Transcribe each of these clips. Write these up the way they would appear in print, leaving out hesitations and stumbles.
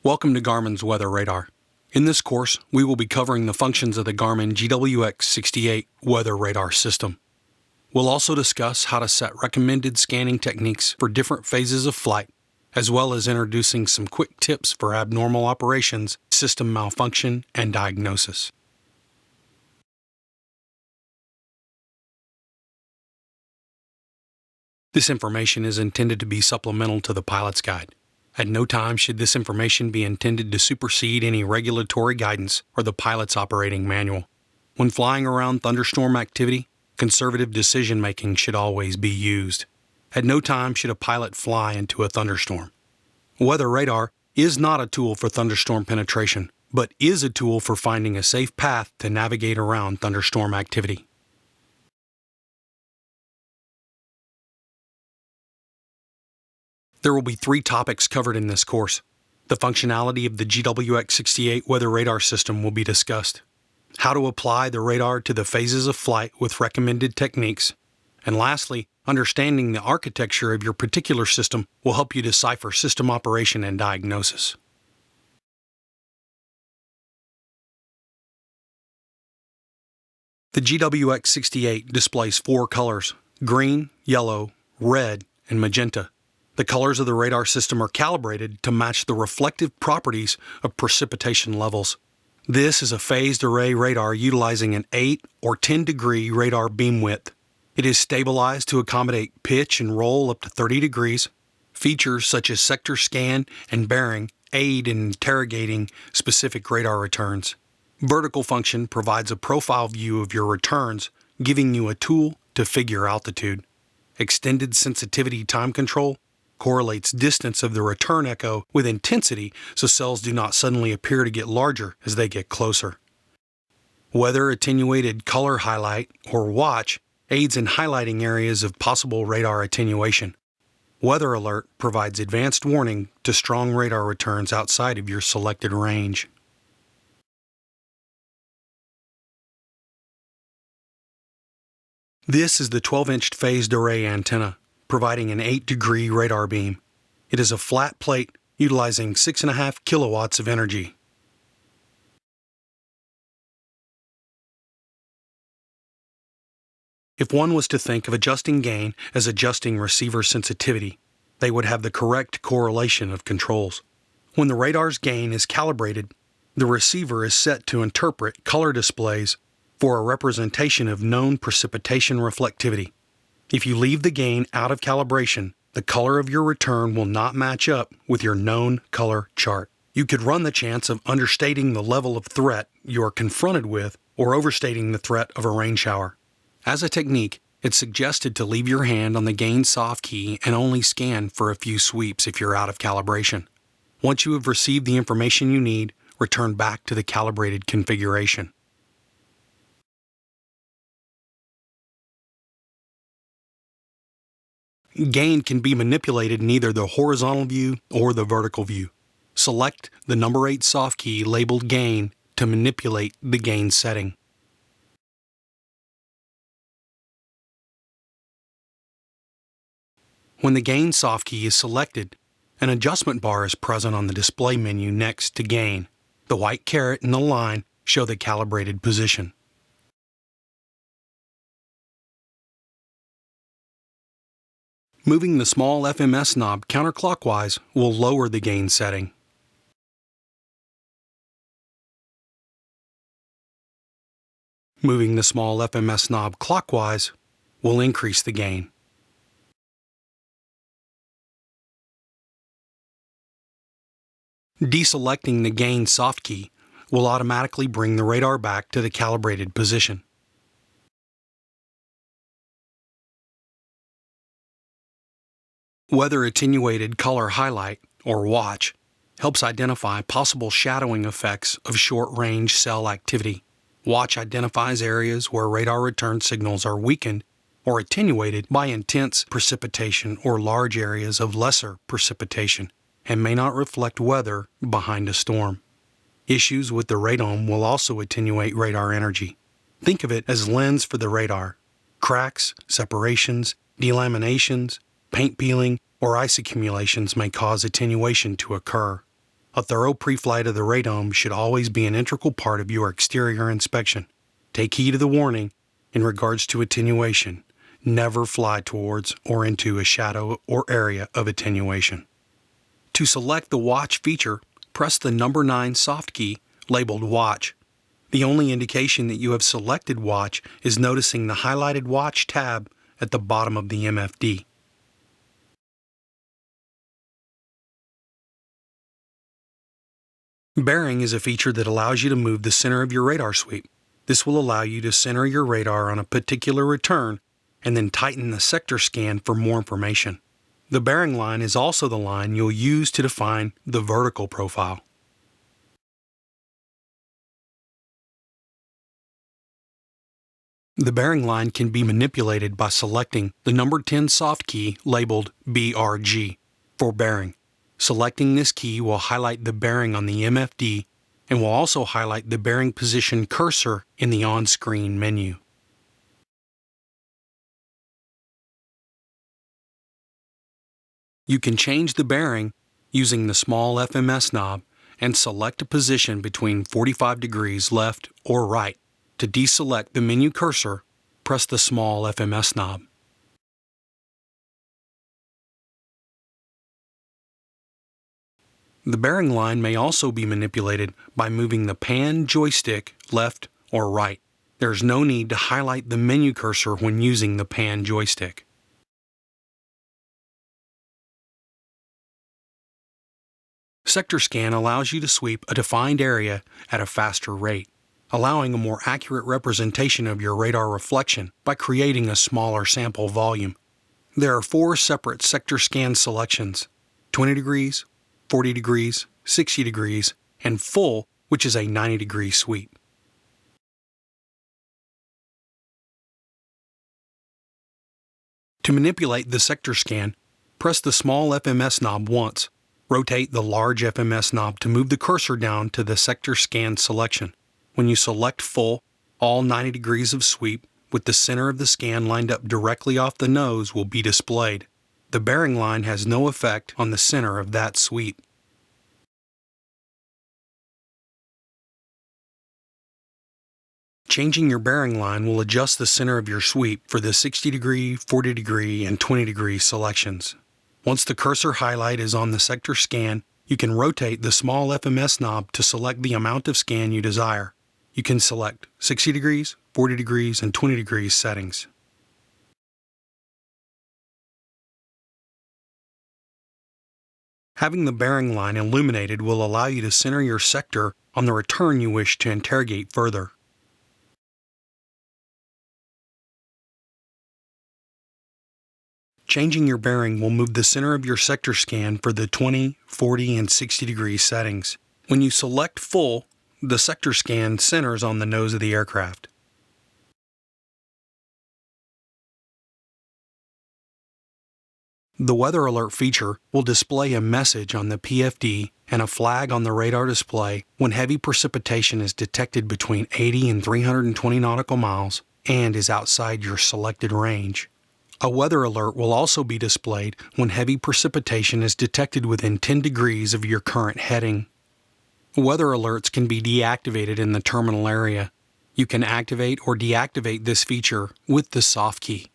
Welcome to Garmin's Weather Radar. In this course, we will be covering the functions of the Garmin GWX 68 Weather Radar system. We'll also discuss how to set recommended scanning techniques for different phases of flight, as well as introducing some quick tips for abnormal operations, system malfunction, and diagnosis. This information is intended to be supplemental to the pilot's guide. At no time should this information be intended to supersede any regulatory guidance or the pilot's operating manual. When flying around thunderstorm activity, conservative decision-making should always be used. At no time should a pilot fly into a thunderstorm. Weather radar is not a tool for thunderstorm penetration, but is a tool for finding a safe path to navigate around thunderstorm activity. There will be 3 topics covered in this course. The functionality of the GWX 68 weather radar system will be discussed. How to apply the radar to the phases of flight with recommended techniques. And lastly, understanding the architecture of your particular system will help you decipher system operation and diagnosis. The GWX 68 displays 4 colors: green, yellow, red, and magenta. The colors of the radar system are calibrated to match the reflective properties of precipitation levels. This is a phased array radar utilizing an 8 or 10 degree radar beam width. It is stabilized to accommodate pitch and roll up to 30 degrees. Features such as sector scan and bearing aid in interrogating specific radar returns. Vertical function provides a profile view of your returns, giving you a tool to figure altitude. Extended sensitivity time control correlates distance of the return echo with intensity so cells do not suddenly appear to get larger as they get closer. Weather attenuated color highlight, or watch, aids in highlighting areas of possible radar attenuation. Weather alert provides advanced warning to strong radar returns outside of your selected range. This is the 12-inch phased array antenna, providing an 8-degree radar beam. It is a flat plate utilizing 6.5 kilowatts of energy. If one was to think of adjusting gain as adjusting receiver sensitivity, they would have the correct correlation of controls. When the radar's gain is calibrated, the receiver is set to interpret color displays for a representation of known precipitation reflectivity. If you leave the gain out of calibration, the color of your return will not match up with your known color chart. You could run the chance of understating the level of threat you are confronted with or overstating the threat of a rain shower. As a technique, it's suggested to leave your hand on the gain soft key and only scan for a few sweeps if you're out of calibration. Once you have received the information you need, return back to the calibrated configuration. Gain can be manipulated in either the horizontal view or the vertical view. Select the number 8 soft key labeled Gain to manipulate the gain setting. When the Gain soft key is selected, an adjustment bar is present on the display menu next to Gain. The white caret and the line show the calibrated position. Moving the small FMS knob counterclockwise will lower the gain setting. Moving the small FMS knob clockwise will increase the gain. Deselecting the gain soft key will automatically bring the radar back to the calibrated position. Weather attenuated color highlight, or watch, helps identify possible shadowing effects of short-range cell activity. Watch identifies areas where radar return signals are weakened or attenuated by intense precipitation or large areas of lesser precipitation and may not reflect weather behind a storm. Issues with the radome will also attenuate radar energy. Think of it as lens for the radar. Cracks, separations, delaminations, paint peeling, or ice accumulations may cause attenuation to occur. A thorough pre-flight of the radome should always be an integral part of your exterior inspection. Take heed of the warning in regards to attenuation. Never fly towards or into a shadow or area of attenuation. To select the Watch feature, press the number 9 soft key labeled Watch. The only indication that you have selected Watch is noticing the highlighted Watch tab at the bottom of the MFD. Bearing is a feature that allows you to move the center of your radar sweep. This will allow you to center your radar on a particular return and then tighten the sector scan for more information. The bearing line is also the line you'll use to define the vertical profile. The bearing line can be manipulated by selecting the number 10 soft key labeled BRG for bearing. Selecting this key will highlight the bearing on the MFD and will also highlight the bearing position cursor in the on-screen menu. You can change the bearing using the small FMS knob and select a position between 45 degrees left or right. To deselect the menu cursor, press the small FMS knob. The bearing line may also be manipulated by moving the pan joystick left or right. There is no need to highlight the menu cursor when using the pan joystick. Sector scan allows you to sweep a defined area at a faster rate, allowing a more accurate representation of your radar reflection by creating a smaller sample volume. There are 4 separate sector scan selections: 20 degrees, 40 degrees, 60 degrees, and full, which is a 90-degree sweep. To manipulate the sector scan, press the small FMS knob once. Rotate the large FMS knob to move the cursor down to the sector scan selection. When you select full, all 90 degrees of sweep with the center of the scan lined up directly off the nose will be displayed. The bearing line has no effect on the center of that sweep. Changing your bearing line will adjust the center of your sweep for the 60 degree, 40 degree, and 20 degree selections. Once the cursor highlight is on the sector scan, you can rotate the small FMS knob to select the amount of scan you desire. You can select 60 degrees, 40 degrees, and 20 degrees settings. Having the bearing line illuminated will allow you to center your sector on the return you wish to interrogate further. Changing your bearing will move the center of your sector scan for the 20, 40, and 60 degree settings. When you select full, the sector scan centers on the nose of the aircraft. The weather alert feature will display a message on the PFD and a flag on the radar display when heavy precipitation is detected between 80 and 320 nautical miles and is outside your selected range. A weather alert will also be displayed when heavy precipitation is detected within 10 degrees of your current heading. Weather alerts can be deactivated in the terminal area. You can activate or deactivate this feature with the soft key.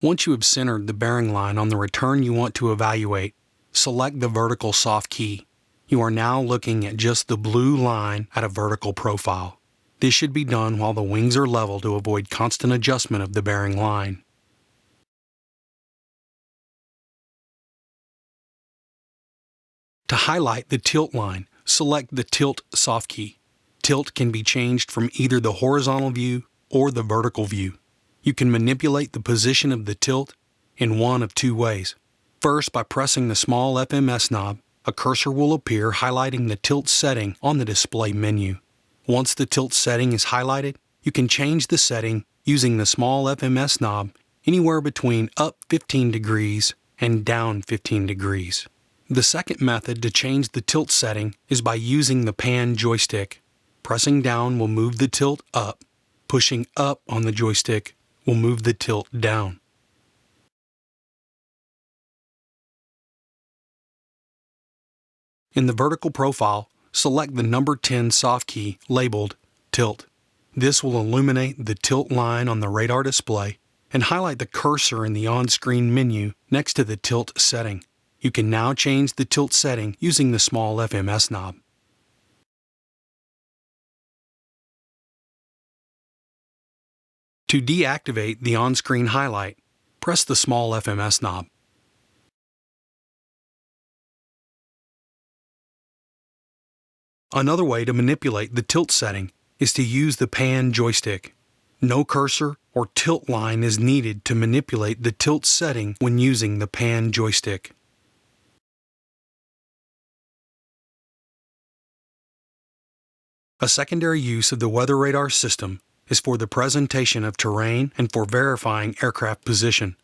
Once you have centered the bearing line on the return you want to evaluate, select the vertical soft key. You are now looking at just the blue line at a vertical profile. This should be done while the wings are level to avoid constant adjustment of the bearing line. To highlight the tilt line, select the Tilt soft key. Tilt can be changed from either the horizontal view or the vertical view. You can manipulate the position of the tilt in one of 2 ways. First, by pressing the small FMS knob, a cursor will appear highlighting the tilt setting on the display menu. Once the tilt setting is highlighted, you can change the setting using the small FMS knob anywhere between up 15 degrees and down 15 degrees. The second method to change the tilt setting is by using the pan joystick. Pressing down will move the tilt up. Pushing up on the joystick will move the tilt down. In the vertical profile, select the number 10 soft key labeled Tilt. This will illuminate the tilt line on the radar display and highlight the cursor in the on-screen menu next to the tilt setting. You can now change the tilt setting using the small FMS knob. To deactivate the on-screen highlight, press the small FMS knob. Another way to manipulate the tilt setting is to use the pan joystick. No cursor or tilt line is needed to manipulate the tilt setting when using the pan joystick. A secondary use of the weather radar system is for the presentation of terrain and for verifying aircraft position.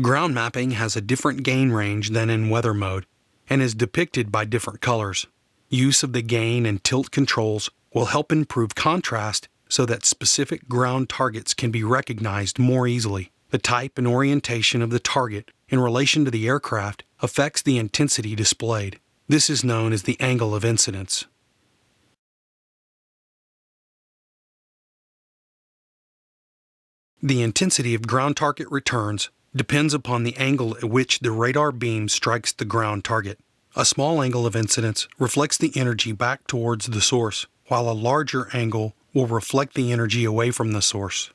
Ground mapping has a different gain range than in weather mode and is depicted by different colors. Use of the gain and tilt controls will help improve contrast so that specific ground targets can be recognized more easily. The type and orientation of the target in relation to the aircraft affects the intensity displayed. This is known as the angle of incidence. The intensity of ground target returns depends upon the angle at which the radar beam strikes the ground target. A small angle of incidence reflects the energy back towards the source, while a larger angle will reflect the energy away from the source.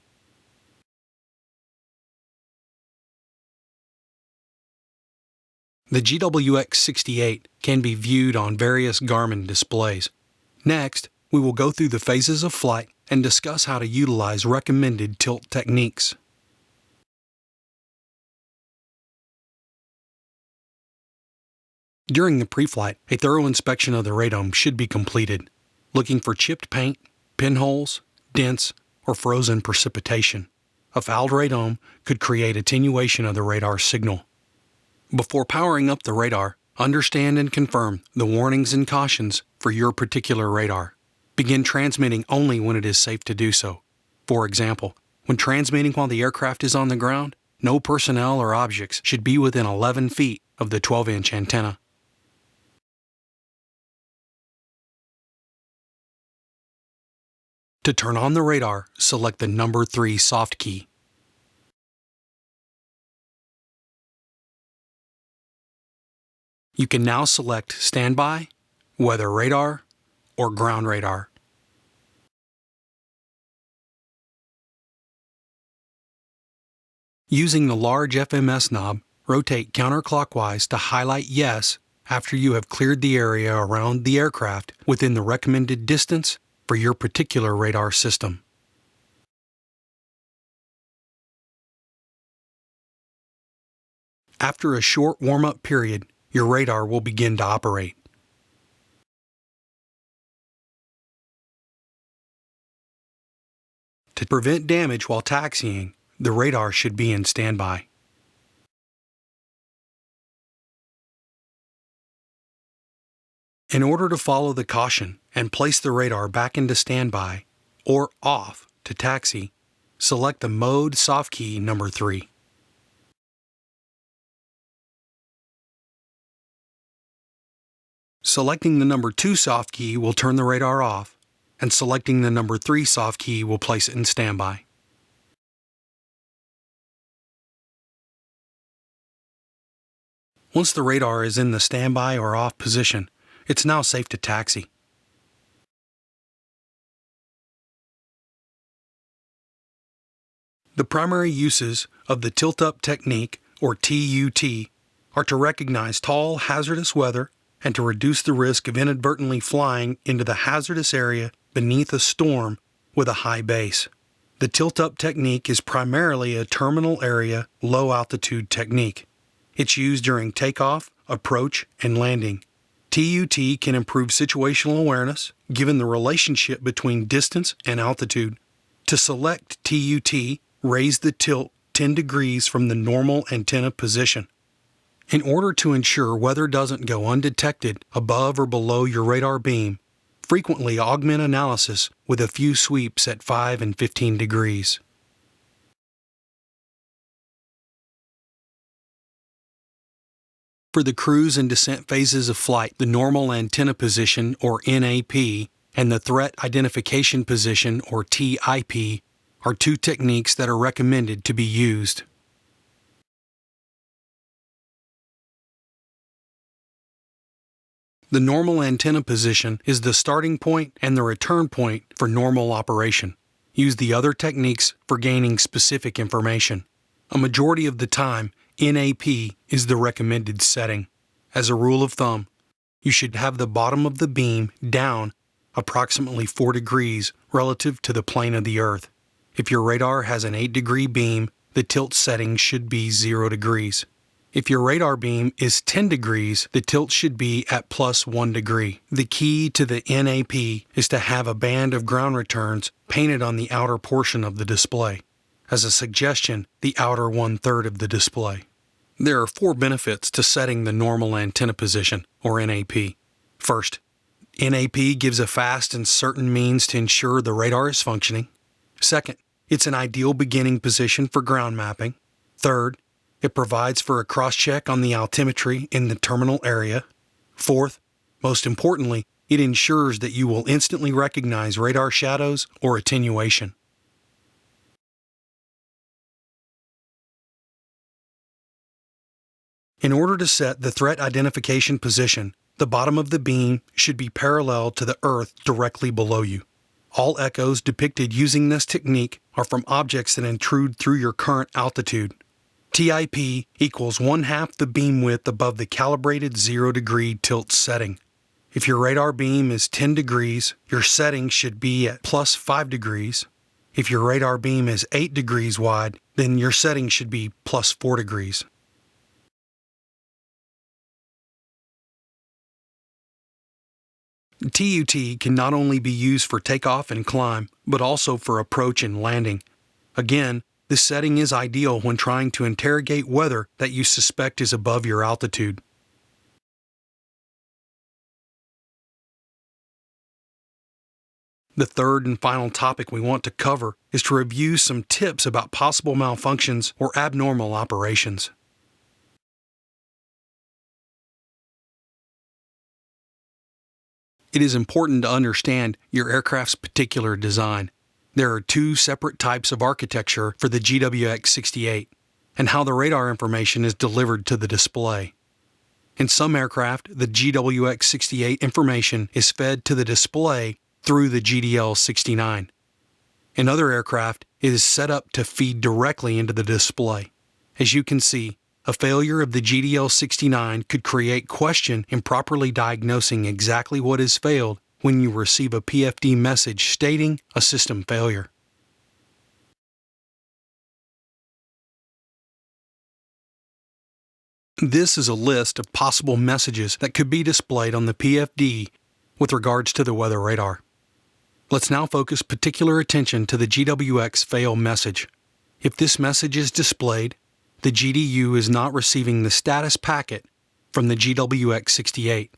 The GWX-68 can be viewed on various Garmin displays. Next, we will go through the phases of flight and discuss how to utilize recommended tilt techniques. During the pre-flight, a thorough inspection of the radome should be completed, looking for chipped paint, pinholes, dents, or frozen precipitation. A fouled radome could create attenuation of the radar signal. Before powering up the radar, understand and confirm the warnings and cautions for your particular radar. Begin transmitting only when it is safe to do so. For example, when transmitting while the aircraft is on the ground, no personnel or objects should be within 11 feet of the 12-inch antenna. To turn on the radar, select the number 3 soft key. You can now select Standby, Weather Radar, or Ground Radar. Using the large FMS knob, rotate counterclockwise to highlight Yes after you have cleared the area around the aircraft within the recommended distance for your particular radar system. After a short warm-up period, your radar will begin to operate. To prevent damage while taxiing, the radar should be in standby. In order to follow the caution and place the radar back into standby or off to taxi, select the Mode soft key number 3. Selecting the number 2 soft key will turn the radar off, and selecting the number 3 soft key will place it in standby. Once the radar is in the standby or off position, it's now safe to taxi. The primary uses of the tilt-up technique, or TUT, are to recognize tall, hazardous weather and to reduce the risk of inadvertently flying into the hazardous area beneath a storm with a high base. The tilt-up technique is primarily a terminal area, low-altitude technique. It's used during takeoff, approach, and landing. TUT can improve situational awareness, given the relationship between distance and altitude. To select TUT, raise the tilt 10 degrees from the normal antenna position. In order to ensure weather doesn't go undetected above or below your radar beam, frequently augment analysis with a few sweeps at 5 and 15 degrees. For the cruise and descent phases of flight, the normal antenna position, or NAP, and the threat identification position, or TIP, are two techniques that are recommended to be used. The normal antenna position is the starting point and the return point for normal operation. Use the other techniques for gaining specific information. A majority of the time, NAP is the recommended setting. As a rule of thumb, you should have the bottom of the beam down approximately 4 degrees relative to the plane of the Earth. If your radar has an 8-degree beam, the tilt setting should be 0 degrees. If your radar beam is 10 degrees, the tilt should be at plus 1 degree. The key to the NAP is to have a band of ground returns painted on the outer portion of the display. As a suggestion, the outer 1/3 of the display. There are 4 benefits to setting the normal antenna position, or NAP. First, NAP gives a fast and certain means to ensure the radar is functioning. Second, it's an ideal beginning position for ground mapping. Third, it provides for a cross-check on the altimetry in the terminal area. Fourth, most importantly, it ensures that you will instantly recognize radar shadows or attenuation. In order to set the threat identification position, the bottom of the beam should be parallel to the Earth directly below you. All echoes depicted using this technique are from objects that intrude through your current altitude. TIP equals 1/2 the beam width above the calibrated 0-degree tilt setting. If your radar beam is 10 degrees, your setting should be at plus 5 degrees. If your radar beam is 8 degrees wide, then your setting should be plus 4 degrees. TUT can not only be used for takeoff and climb, but also for approach and landing. Again, this setting is ideal when trying to interrogate weather that you suspect is above your altitude. The third and final topic we want to cover is to review some tips about possible malfunctions or abnormal operations. It is important to understand your aircraft's particular design. There are 2 separate types of architecture for the GWX-68 and how the radar information is delivered to the display. In some aircraft, the GWX-68 information is fed to the display through the GDL-69. In other aircraft, it is set up to feed directly into the display. As you can see, a failure of the GDL-69 could create question in properly diagnosing exactly what has failed when you receive a PFD message stating a system failure. This is a list of possible messages that could be displayed on the PFD with regards to the weather radar. Let's now focus particular attention to the GWX fail message. If this message is displayed, the GDU is not receiving the status packet from the GWX-68.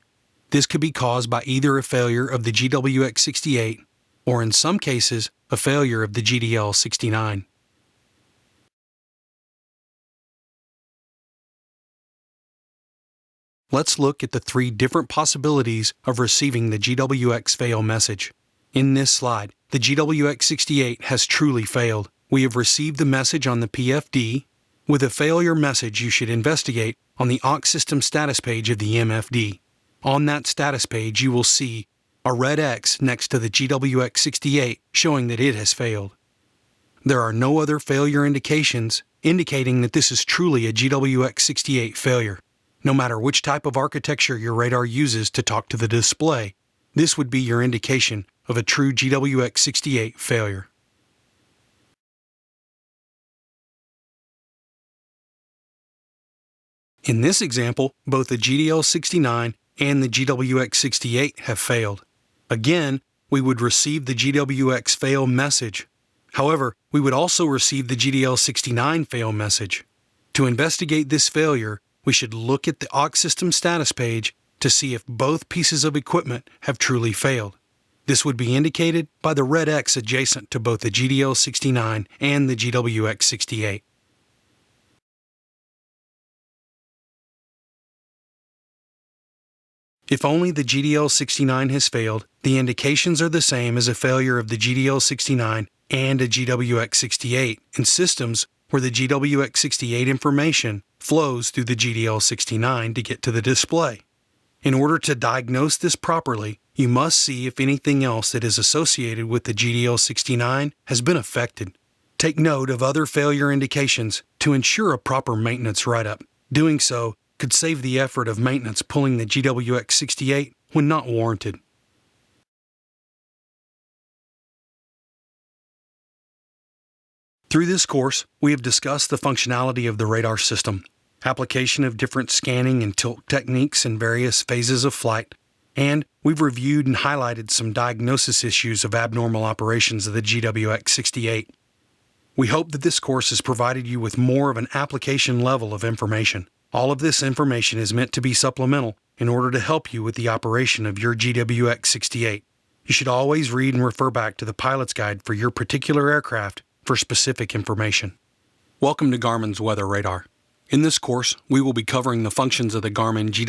This could be caused by either a failure of the GWX-68 or, in some cases, a failure of the GDL-69. Let's look at the 3 different possibilities of receiving the GWX fail message. In this slide, the GWX-68 has truly failed. We have received the message on the PFD. With a failure message, you should investigate on the aux system status page of the MFD. On that status page, you will see a red X next to the GWX-68 showing that it has failed. There are no other failure indications indicating that this is truly a GWX-68 failure. No matter which type of architecture your radar uses to talk to the display, this would be your indication of a true GWX-68 failure. In this example, both the GDL-69 and the GWX-68 have failed. Again, we would receive the GWX fail message. However, we would also receive the GDL-69 fail message. To investigate this failure, we should look at the aux system status page to see if both pieces of equipment have truly failed. This would be indicated by the red X adjacent to both the GDL-69 and the GWX-68. If only the GDL69 has failed, the indications are the same as a failure of the GDL69 and a GWX68 in systems where the GWX68 information flows through the GDL69 to get to the display. In order to diagnose this properly, you must see if anything else that is associated with the GDL69 has been affected. Take note of other failure indications to ensure a proper maintenance write-up. Doing so could save the effort of maintenance pulling the GWX68 when not warranted. Through this course, we have discussed the functionality of the radar system, application of different scanning and tilt techniques in various phases of flight, and we've reviewed and highlighted some diagnosis issues of abnormal operations of the GWX68. We hope that this course has provided you with more of an application level of information. All of this information is meant to be supplemental in order to help you with the operation of your GWX68. You should always read and refer back to the pilot's guide for your particular aircraft for specific information. Welcome to Garmin's Weather Radar. In this course, we will be covering the functions of the Garmin GWX